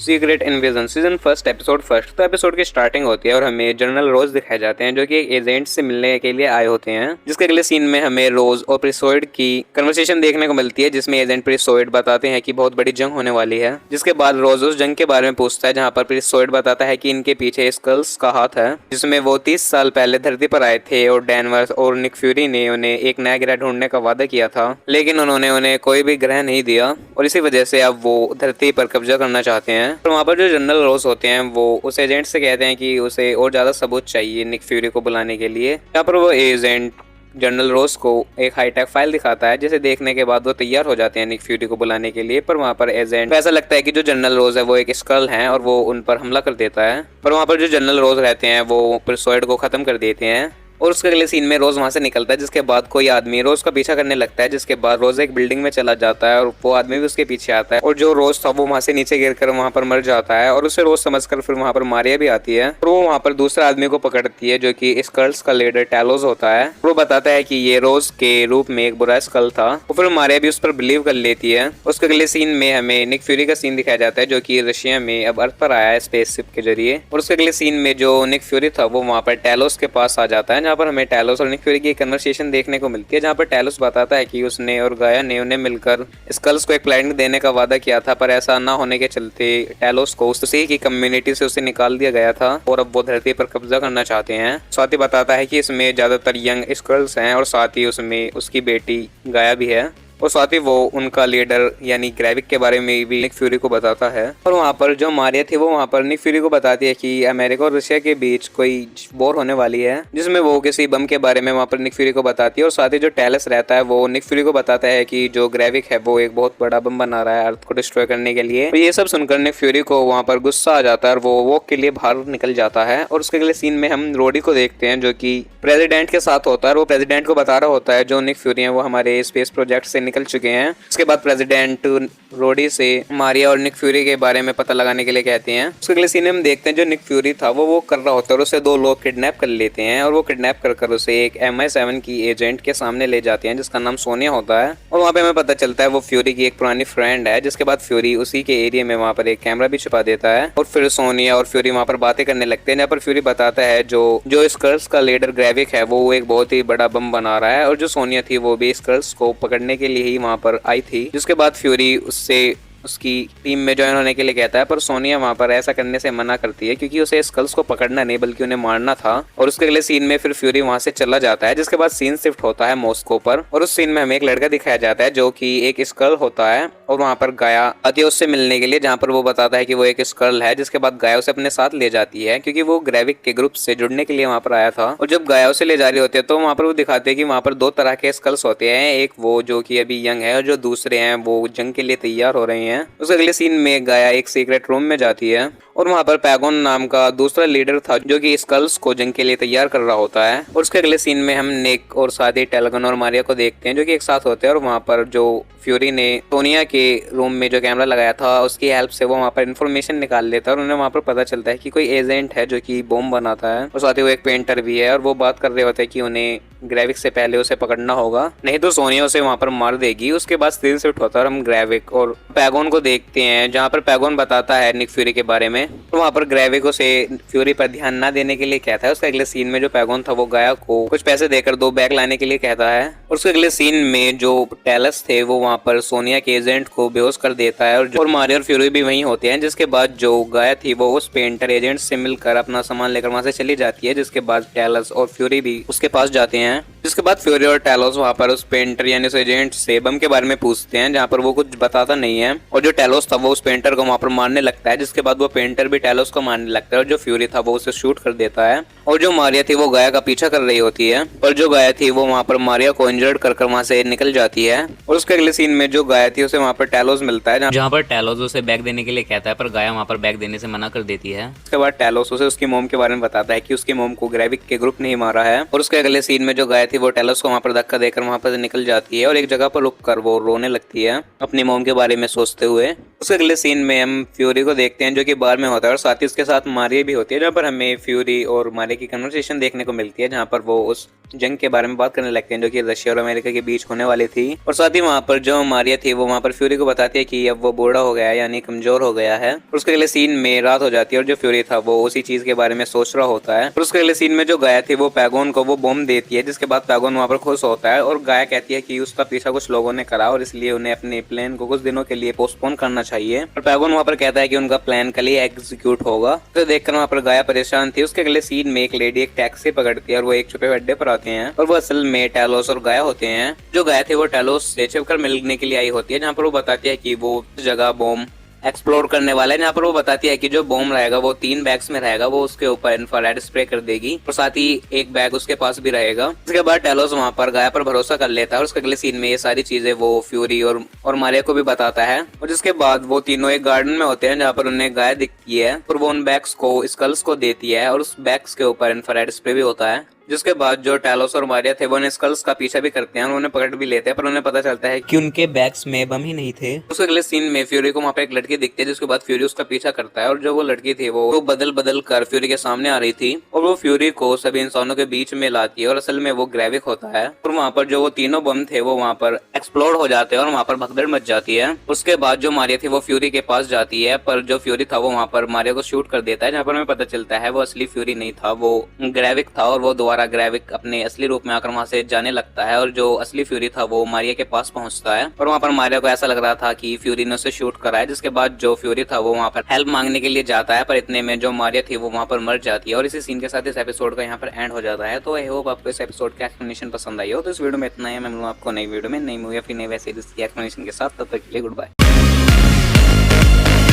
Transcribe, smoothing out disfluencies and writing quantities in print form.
Secret invasion season first episode first. तो episode की starting होती है और हमें जनरल रोज दिखाए जाते हैं जो कि एक एजेंट से मिलने के लिए आए होते हैं, जिसके अगले सीन में हमें रोज और प्रिसोइड की कन्वर्सेशन देखने को मिलती है, जिसमें एजेंट प्रिसोइड बताते हैं कि बहुत बड़ी जंग होने वाली है। जिसके बाद रोज उस जंग के बारे में पूछता है, जहाँ पर प्रिसोइड बताता है कि इनके पीछे स्कल्स का हाथ है, जिसमें वो 30 साल पहले धरती पर आए थे और डैनवर्स और निक फ्यूरी ने उन्हें एक नया ग्रह ढूंढने का वादा किया था, लेकिन उन्होंने उन्हें कोई भी ग्रह नहीं दिया और इसी वजह से अब वो धरती पर कब्जा करना चाहते हैं। तो वहाँ पर जो जनरल रोज होते हैं वो उस एजेंट से कहते हैं कि उसे और ज्यादा सबूत चाहिए निक फ्यूरी को बुलाने के लिए। यहाँ पर वो एजेंट जनरल रोज को एक हाईटेक फाइल दिखाता है, जिसे देखने के बाद वो तैयार हो जाते हैं निक फ्यूरी को बुलाने के लिए। पर वहाँ पर एजेंट को ऐसा लगता है कि जो जनरल रोज है वो एक स्कल है और वो उन पर हमला कर देता है। पर वहाँ पर जो जनरल रोज रहते हैं वो प्रिसोइड को खत्म कर देते हैं और उसके अगले सीन में रोज वहां से निकलता है, जिसके बाद कोई आदमी रोज का पीछा करने लगता है। जिसके बाद रोज एक बिल्डिंग में चला जाता है और वो आदमी भी उसके पीछे आता है और जो रोज था वो वहां से नीचे गिरकर वहां पर मर जाता है और उसे रोज समझकर फिर वहां पर मारिया भी आती है और वो वहां पर दूसरा आदमी को पकड़ती है जो कि स्कल्स का लीडर टैलोस होता है। वो बताता है कि ये रोज के रूप में एक बुरा स्कल था और फिर मारिया भी उस पर बिलीव कर लेती है। उसके अगले सीन में हमें निक फ्यूरी का सीन दिखाया जाता है जो कि रशिया में अब अर्थ पर आया है स्पेसशिप के जरिए। और उसके अगले सीन में जो निक फ्यूरी था वो वहां पर टैलोस के पास आ जाता है, जहाँ पर हमें टैलोस निक फ्यूरी की कन्वर्सेशन देखने को मिलती है, जहां पर टैलोस बताता है कि उसने और गाया ने उन्हें मिलकर स्कल्स को एक प्लैनेट देने का वादा किया था, पर ऐसा ना होने के चलते टैलोस को उसी की कम्युनिटी से उसे निकाल दिया गया था और अब वो धरती पर कब्जा करना चाहते हैं। साथ ही बताता है कि इसमें ज्यादातर यंग स्कल्स हैं और साथ ही उसमें उसकी बेटी गाया भी है और साथ ही वो उनका लीडर यानी ग्रेविक के बारे में भी निक फ्यूरी को बताता है। और वहाँ पर जो मारिया थी वो वहाँ पर निक फ्यूरी को बताती है कि अमेरिका और रशिया के बीच कोई वॉर होने वाली है, जिसमें वो किसी बम के बारे में वहाँ पर निक फ्यूरी को बताती है। और साथ ही जो टैलस रहता है वो निक फ्यूरी को बताता है कि जो ग्रेविक है वो एक बहुत बड़ा बम बना रहा है अर्थ को डिस्ट्रॉय करने के लिए। तो ये सब सुनकर निक फ्यूरी को वहाँ पर गुस्सा आ जाता है और वो वॉक के लिए बाहर निकल जाता है। और उसके अगले सीन में हम रोडी को देखते हैं जो कि प्रेसिडेंट के साथ होता है और वो प्रेसिडेंट को बता रहा होता है जो निक फ्यूरी है वो हमारे स्पेस प्रोजेक्ट से निकल चुके हैं। उसके बाद प्रेसिडेंट रोडी से मारिया और निक फ्यूरी के बारे में पता लगाने के लिए कहते हैं। उसके अगले सीन में हम देखते हैं जो निक फ्यूरी था वो कर रहा होता है और उसे दो लोग किडनैप कर लेते हैं और वो किडनैप कर उसे एक MI7 की एजेंट के सामने ले जाते हैं जिसका नाम सोनिया होता है। और वहाँ पे हमें पता चलता है वो फ्यूरी की एक पुरानी फ्रेंड है। जिसके बाद फ्यूरी उसी के एरिया में वहाँ पर एक कैमरा भी छुपा देता है और फिर सोनिया और फ्यूरी वहाँ पर बातें करने लगते हैं, जहाँ पर फ्यूरी बताता है जो स्कल्स का लीडर ग्रेविक है वो एक बहुत ही बड़ा बम बना रहा है और जो सोनिया थी वो भी स्कल्स को पकड़ने के लिए ही वहाँ पर आई थी। जिसके बाद फ्यूरी उससे उसकी टीम में ज्वाइन होने के लिए कहता है, पर सोनिया वहां पर ऐसा करने से मना करती है क्योंकि उसे स्कल्स को पकड़ना नहीं बल्कि उन्हें मारना था। और उसके अगले सीन में फिर फ्यूरी वहां से चला जाता है। जिसके बाद सीन शिफ्ट होता है मॉस्को पर और उस सीन में हमें एक लड़का दिखाया जाता है जो कि एक स्कल होता है और वहां पर गाया आती है उससे मिलने के लिए, जहां पर वो बताता है कि वो एक स्कल है। जिसके बाद गाया उसे अपने साथ ले जाती है क्योंकि वो ग्रेविक के ग्रुप से जुड़ने के लिए वहां पर आया था। और जब गाया उसे ले जा रही होती है तो वहां पर वो दिखाते हैं कि वहां पर दो तरह के स्कल्स होते हैं, एक वो जो कि अभी यंग है और जो दूसरे हैं वो जंग के लिए तैयार हो रहे हैं। उसके अगले सीन में गाया एक सीक्रेट रूम में जाती है और वहां पर पैगोन नाम का दूसरा लीडर था जो कि स्कल्स को जंग के लिए तैयार कर रहा होता है। और उसके अगले सीन में हम निक और साथ ही टेलगन और मारिया को देखते हैं जो कि एक साथ होते हैं और वहां पर जो फ्यूरी ने सोनिया के रूम में जो कैमरा लगाया था उसकी हेल्प से वो वहां पर इन्फॉर्मेशन निकाल लेता है और उन्हें वहां पर पता चलता है कि कोई एजेंट है जो कि बॉम्ब बनाता है और साथ ही वो एक पेंटर भी है और वो बात कर रहे होते हैं कि उन्हें ग्रेविक से पहले उसे पकड़ना होगा, नहीं तो सोनिया उसे वहां पर मार देगी। उसके बाद सीन शिफ्ट होता है और हम ग्रेविक और पैगोन को देखते हैं, जहां पर पैगोन बताता है निक फ्यूरी के बारे में तो वहां पर ग्रेविक उसे फ्यूरी पर ध्यान ना देने के लिए कहता है। उसके अगले सीन में जो पैगोन था वो गाया को कुछ पैसे देकर 2 बैग लाने के लिए कहता है। और उसके अगले सीन में जो टैलस थे वो वहां पर सोनिया के एजेंट को बेहोश कर देता है और मारिया और फ्यूरी भी वहीं होते हैं। जिसके बाद जो गाया थी वो उस पेंटर एजेंट से मिलकर अपना सामान लेकर वहां से चली जाती है। जिसके बाद टैलस और फ्यूरी भी उसके पास जाते हैं। जिसके बाद फ्यूरी और टैलोस वहां पर उस पेंटर यानी उस एजेंट से बम के बारे में पूछते हैं, जहां पर वो कुछ बताता नहीं है और जो टैलोस था वो उस पेंटर को वहां पर मारने लगता है। जिसके बाद वो पेंटर भी टैलोस को मारने लगता है और जो फ्यूरी था वो उसे शूट कर देता है और जो मारिया थी वो गाया का पीछा कर रही होती है और जो गाया थी वो वहां पर मारिया को इंजर्ड कर वहां से निकल जाती है। और उसके अगले सीन में जो गाया थी उसे वहां पर टैलोस मिलता है, जहां पर टैलोस उसे बैग देने के लिए कहता है पर गाया वहां पर बैग देने से मना कर देती है। उसके बाद टैलोस उसे उसकी मोम के बारे में बताता है कि उसकी मोम को ग्रेविक के ग्रुप ने ही मारा है। और उसके अगले सीन में जो गाया थी वो टैलोस को वहां पर धक्का देकर वहां पर निकल जाती है और एक जगह पर रुककर वो रोने लगती है अपनी मोम के बारे में सोचते हुए। उसके अगले सीन में हम फ्यूरी को देखते हैं जो कि बार में होता है और साथ ही उसके साथ मारिया भी होती है, जहाँ पर हमें फ्यूरी और मारिया की कन्वर्सेशन देखने को मिलती है, जहाँ पर वो उस जंग के बारे में बात करने लगते हैं जो कि रशिया रशिया और अमेरिका के बीच होने वाली थी। और साथ ही वहाँ पर जो मारिया थी वो वहाँ पर फ्यूरी को बताती है कि अब वो बूढ़ा हो गया है, यानी कमजोर हो गया है। और उसके अगले सीन में रात हो जाती है और जो फ्यूरी था वो उसी चीज के बारे में सोच रहा होता है। और उसके अगले सीन में जो गाय थी वो पैगोन को वो बॉम्ब देती है, जिसके बाद पैगोन वहाँ पर खुश होता है और गाय कहती है कि उसका पीछा कुछ लोगों ने करा और इसलिए उन्हें अपने प्लान को कुछ दिनों के लिए पोस्टपोन करना चाहिए। और पैगोन वहाँ पर कहता है कि उनका प्लान कल ही एग्जीक्यूट होगा। तो देखकर वहाँ पर गाय परेशान थी। उसके अगले सीन में एक लेडी एक टैक्सी पकड़ती है और वो एक छुपे अड्डे पर आते हैं और वो असल में टैलोस और गाय होते हैं। जो गाय थे वो टैलोस से छिपकर मिलने के लिए आई होती है, जहाँ पर वो बताती है कि वो जगह बॉम्ब एक्सप्लोर करने वाला है। यहाँ पर वो बताती है कि जो बॉम्ब रहेगा वो 3 बैग्स में रहेगा, वो उसके ऊपर इंफ्रारेड स्प्रे कर देगी और साथ ही एक बैग उसके पास भी रहेगा। इसके बाद टेलोस वहाँ पर गाय पर भरोसा कर लेता है और उसके अगले सीन में ये सारी चीजें वो फ्यूरी और मारिया को भी बताता है। और जिसके बाद वो तीनों एक गार्डन में होते हैं जहाँ पर उन्हें गाय दिखती है और वो उन बैग्स को स्कल्स को देती है और उस बैग्स के ऊपर इंफ्रारेड स्प्रे भी होता है। जिसके बाद जो टैलोस और मारिया थे वो उन्हें स्कल्स का पीछा भी करते हैं और उन्हें पकड़ भी लेते हैं, पर उन्हें पता चलता है कि उनके बैग्स में बम ही नहीं थे। उसके अगले सीन में फ्यूरी को वहाँ पे एक लड़की दिखती है, जिसके बाद फ्यूरी उसका पीछा करता है और जो वो लड़की थी वो बदल बदल कर फ्यूरी के सामने आ रही थी और वो फ्यूरी को सभी इंसानों के बीच में लाती है और असल में वो ग्रेविक होता है। और वहाँ पर जो वो तीनों बम थे वो वहाँ पर एक्सप्लोड हो जाते हैं और वहाँ पर भगदड़ मच जाती है। उसके बाद जो मारिया थी वो फ्यूरी के पास जाती है, पर जो फ्यूरी था वो वहाँ पर मारिया को शूट कर देता है, जहाँ पर हमें पता चलता है वो असली फ्यूरी नहीं था, वो ग्रेविक था और वो दोबारा ग्रेविक अपने असली रूप में आकर वहां से जाने लगता है। और जो असली फ्यूरी था वो मारिया के पास पहुंचता है और वहां पर मारिया को ऐसा लग रहा था कि फ्यूरी ने उसे शूट करा है। जिसके बाद जो फ्यूरी था वो वहां पर हेल्प मांगने के लिए जाता है, पर इतने में जो मारिया थी वो वहां पर मर जाती है। और इसी सीन के साथ इस एपिसोड का यहाँ पर एंड हो जाता है। तो आई होप आपको इस एपिसोड का एक्सप्लेनेशन पसंद आई हो। तो इस वीडियो में इतना ही, मैं मिलूंगा आपको नई वीडियो में नई मूवी या फिर नई वेब सीरीज की एक्सप्लेनेशन के साथ। तब तक के लिए गुड बाय।